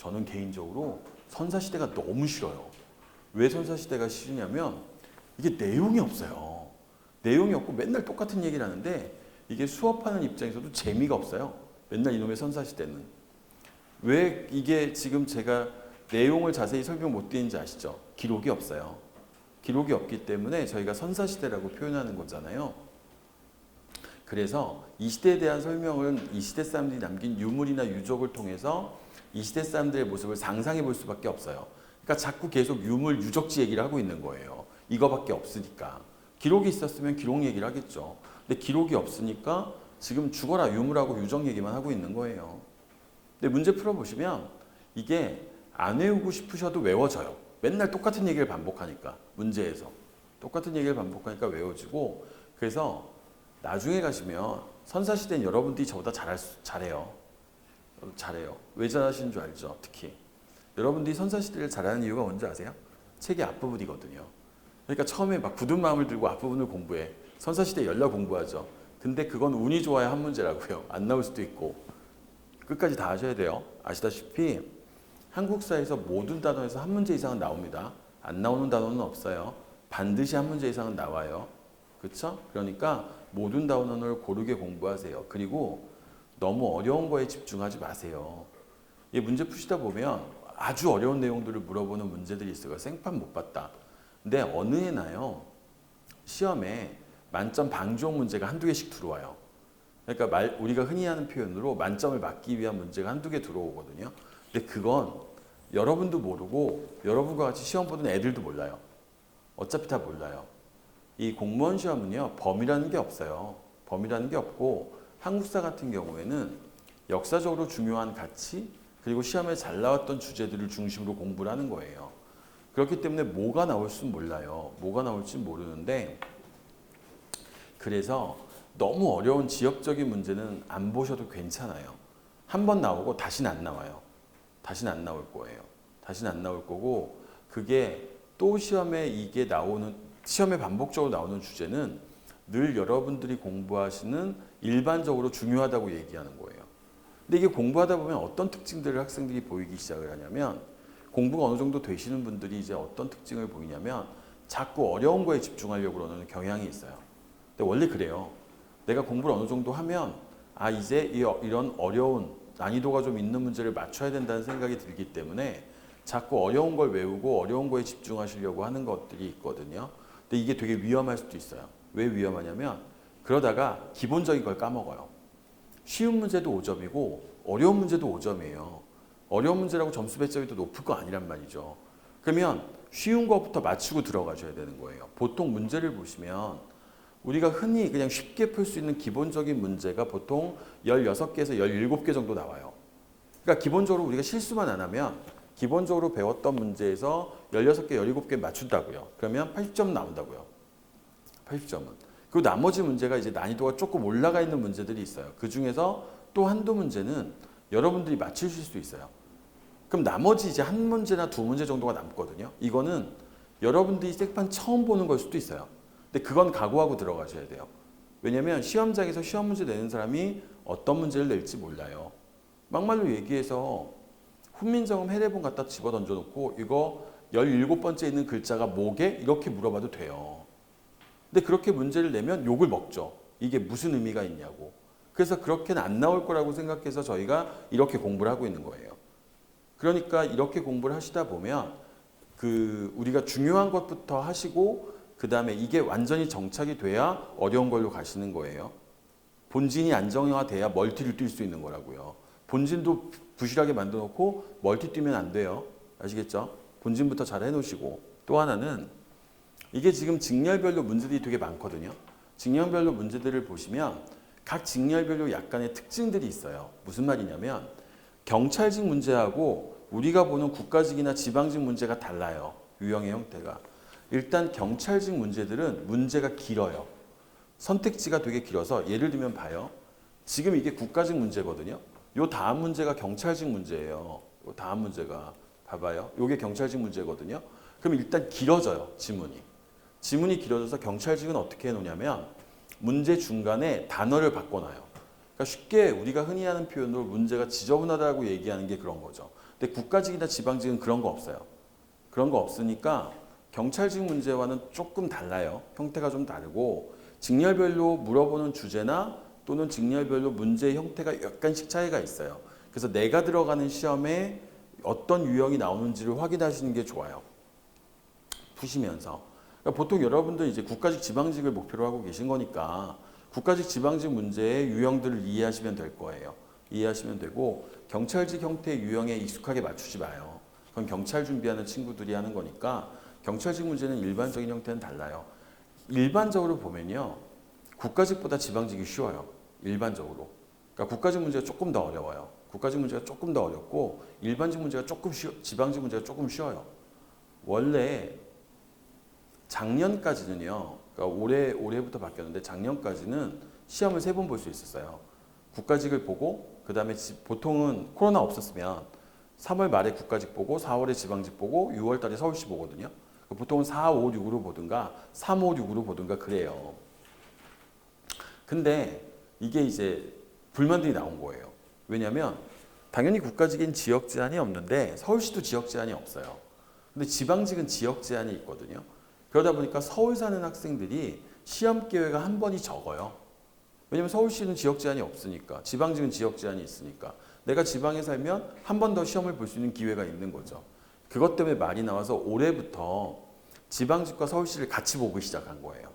저는 개인적으로 선사시대가 너무 싫어요. 왜 선사시대가 싫으냐면 이게 내용이 없어요. 내용이 없고 맨날 똑같은 얘기를 하는데 이게 수업하는 입장에서도 재미가 없어요. 맨날 이놈의 선사시대는. 왜 이게 지금 제가 내용을 자세히 설명 못 드리는지 아시죠? 기록이 없어요. 기록이 없기 때문에 저희가 선사시대라고 표현하는 거잖아요. 그래서 이 시대에 대한 설명은 이 시대 사람들이 남긴 유물이나 유적을 통해서 이 시대 사람들의 모습을 상상해 볼 수밖에 없어요. 그러니까 자꾸 계속 유물, 유적지 얘기를 하고 있는 거예요. 이거밖에 없으니까. 기록이 있었으면 기록 얘기를 하겠죠. 근데 기록이 없으니까 지금 죽어라 유물하고 유적 얘기만 하고 있는 거예요. 근데 문제 풀어보시면 이게 안 외우고 싶으셔도 외워져요. 맨날 똑같은 얘기를 반복하니까 문제에서. 똑같은 얘기를 반복하니까 외워지고 그래서 나중에 가시면 선사시대는 여러분들이 저보다 잘해요. 잘해요. 왜 잘하시는 줄 알죠? 특히. 여러분들이 선사시대를 잘하는 이유가 뭔지 아세요? 책의 앞부분이거든요. 그러니까 처음에 막 굳은 마음을 들고 앞부분을 공부해. 선사시대 열려 공부하죠. 근데 그건 운이 좋아야 한 문제라고요. 안 나올 수도 있고. 끝까지 다 하셔야 돼요. 아시다시피 한국사에서 모든 단원에서 한 문제 이상은 나옵니다. 안 나오는 단원은 없어요. 반드시 한 문제 이상은 나와요. 그렇죠? 그러니까 모든 단원을 고르게 공부하세요. 그리고 너무 어려운 거에 집중하지 마세요. 이 문제 푸시다 보면 아주 어려운 내용들을 물어보는 문제들이 있어요. 생판 못 봤다. 근데 어느 해나요? 시험에 만점 방지용 문제가 한두 개씩 들어와요. 그러니까 우리가 흔히 하는 표현으로 만점을 맞기 위한 문제가 한두 개 들어오거든요. 근데 그건 여러분도 모르고 여러분과 같이 시험 보는 애들도 몰라요. 어차피 다 몰라요. 이 공무원 시험은요. 범위라는 게 없어요. 범위라는 게 없고 한국사 같은 경우에는 역사적으로 중요한 가치 그리고 시험에 잘 나왔던 주제들을 중심으로 공부를 하는 거예요. 그렇기 때문에 뭐가 나올지 몰라요. 뭐가 나올지 모르는데 그래서 너무 어려운 지역적인 문제는 안 보셔도 괜찮아요. 한 번 나오고 다시는 안 나와요. 다시는 안 나올 거예요. 다시는 안 나올 거고 그게 또 시험에 반복적으로 나오는 주제는 늘 여러분들이 공부하시는 일반적으로 중요하다고 얘기하는 거예요. 근데 이게 공부하다 보면 어떤 특징들을 학생들이 보이기 시작을 하냐면 공부가 어느 정도 되시는 분들이 이제 어떤 특징을 보이냐면 자꾸 어려운 거에 집중하려고 그러는 경향이 있어요. 근데 원래 그래요. 내가 공부를 어느 정도 하면 이제 이런 어려운 난이도가 좀 있는 문제를 맞춰야 된다는 생각이 들기 때문에 자꾸 어려운 걸 외우고 어려운 거에 집중하시려고 하는 것들이 있거든요. 근데 이게 되게 위험할 수도 있어요. 왜 위험하냐면 그러다가 기본적인 걸 까먹어요. 쉬운 문제도 5점이고 어려운 문제도 5점이에요. 어려운 문제라고 점수 배점이 더 높을 거 아니란 말이죠. 그러면 쉬운 것부터 맞추고 들어가셔야 되는 거예요. 보통 문제를 보시면 우리가 흔히 그냥 쉽게 풀 수 있는 기본적인 문제가 보통 16개에서 17개 정도 나와요. 그러니까 기본적으로 우리가 실수만 안 하면 기본적으로 배웠던 문제에서 16개, 17개 맞춘다고요. 그러면 80점 나온다고요. 80점은. 그리고 나머지 문제가 이제 난이도가 조금 올라가 있는 문제들이 있어요. 그 중에서 또 한두 문제는 여러분들이 맞추실 수 있어요. 그럼 나머지 이제 한 문제나 두 문제 정도가 남거든요. 이거는 여러분들이 색판 처음 보는 걸 수도 있어요. 근데 그건 각오하고 들어가셔야 돼요. 왜냐면 시험장에서 시험 문제 내는 사람이 어떤 문제를 낼지 몰라요. 막말로 얘기해서 훈민정음 해례본 갖다 집어 던져놓고 이거 17번째 있는 글자가 뭐게? 이렇게 물어봐도 돼요. 근데 그렇게 문제를 내면 욕을 먹죠. 이게 무슨 의미가 있냐고. 그래서 그렇게는 안 나올 거라고 생각해서 저희가 이렇게 공부를 하고 있는 거예요. 그러니까 이렇게 공부를 하시다 보면 우리가 중요한 것부터 하시고 그 다음에 이게 완전히 정착이 돼야 어려운 걸로 가시는 거예요. 본진이 안정화돼야 멀티를 뛸 수 있는 거라고요. 본진도 부실하게 만들어 놓고 멀티 뛰면 안 돼요. 아시겠죠? 본진부터 잘 해놓으시고 또 하나는 이게 지금 직렬별로 문제들이 되게 많거든요. 직렬별로 문제들을 보시면 각 직렬별로 약간의 특징들이 있어요. 무슨 말이냐면 경찰직 문제하고 우리가 보는 국가직이나 지방직 문제가 달라요. 유형의 형태가. 일단 경찰직 문제들은 문제가 길어요. 선택지가 되게 길어서 예를 들면 봐요. 지금 이게 국가직 문제거든요. 요 다음 문제가 경찰직 문제예요. 요 다음 문제가 봐봐요. 요게 경찰직 문제거든요. 그럼 일단 길어져요. 지문이. 지문이 길어져서 경찰직은 어떻게 해놓냐면 문제 중간에 단어를 바꿔놔요. 그러니까 쉽게 우리가 흔히 하는 표현으로 문제가 지저분하다고 얘기하는 게 그런 거죠. 근데 국가직이나 지방직은 그런 거 없어요. 그런 거 없으니까 경찰직 문제와는 조금 달라요. 형태가 좀 다르고 직렬별로 물어보는 주제나 또는 직렬별로 문제의 형태가 약간씩 차이가 있어요. 그래서 내가 들어가는 시험에 어떤 유형이 나오는지를 확인하시는 게 좋아요. 푸시면서. 그러니까 보통 여러분들 이제 국가직 지방직을 목표로 하고 계신 거니까 국가직 지방직 문제의 유형들을 이해하시면 될 거예요. 이해하시면 되고 경찰직 형태의 유형에 익숙하게 맞추지 마요. 그건 경찰 준비하는 친구들이 하는 거니까 경찰직 문제는 일반적인 형태는 달라요. 일반적으로 보면요. 국가직보다 지방직이 쉬워요. 일반적으로. 그러니까 국가직 문제가 조금 더 어려워요. 국가직 문제가 조금 더 어렵고 일반직 문제가 조금 지방직 문제가 조금 쉬워요. 원래 작년까지는요. 그러니까 올해부터 바뀌었는데 작년까지는 시험을 3번 볼 수 있었어요. 국가직을 보고 그다음에 보통은 코로나 없었으면 3월 말에 국가직 보고 4월에 지방직 보고 6월 달에 서울시 보거든요. 보통은 4, 5, 6으로 보든가 3, 5, 6으로 보든가 그래요. 근데 이게 이제 불만들이 나온 거예요. 왜냐하면 당연히 국가직엔 지역 제한이 없는데 서울시도 지역 제한이 없어요. 근데 지방직은 지역 제한이 있거든요. 그러다 보니까 서울 사는 학생들이 시험 기회가 한 번이 적어요. 왜냐면 서울시는 지역 제한이 없으니까 지방직은 지역 제한이 있으니까 내가 지방에 살면 한 번 더 시험을 볼 수 있는 기회가 있는 거죠. 그것 때문에 말이 나와서 올해부터 지방직과 서울시를 같이 보기 시작한 거예요.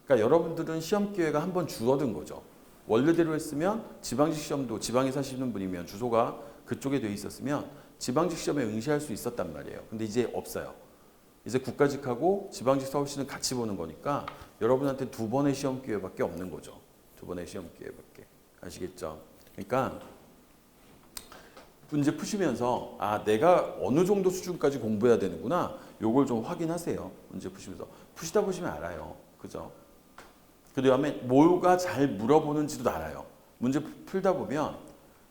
그러니까 여러분들은 시험 기회가 한 번 줄어든 거죠. 원래대로 했으면 지방직 시험도 지방에 사시는 분이면 주소가 그쪽에 돼 있었으면 지방직 시험에 응시할 수 있었단 말이에요. 근데 이제 없어요. 이제 국가직하고 지방직 서울시는 같이 보는 거니까 여러분한테 2번의 시험 기회밖에 없는 거죠. 2번의 시험 기회밖에. 아시겠죠? 그러니까 문제 푸시면서 아 내가 어느 정도 수준까지 공부해야 되는구나. 요걸 좀 확인하세요. 문제 푸시면서. 푸시다 보시면 알아요. 그죠? 그 다음에 뭐가 잘 물어보는지도 알아요. 문제 풀다 보면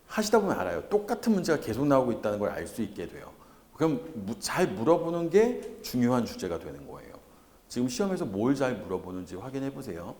하시다 보면 알아요. 똑같은 문제가 계속 나오고 있다는 걸 알 수 있게 돼요. 그럼 잘 물어보는 게 중요한 주제가 되는 거예요. 지금 시험에서 뭘 잘 물어보는지 확인해 보세요.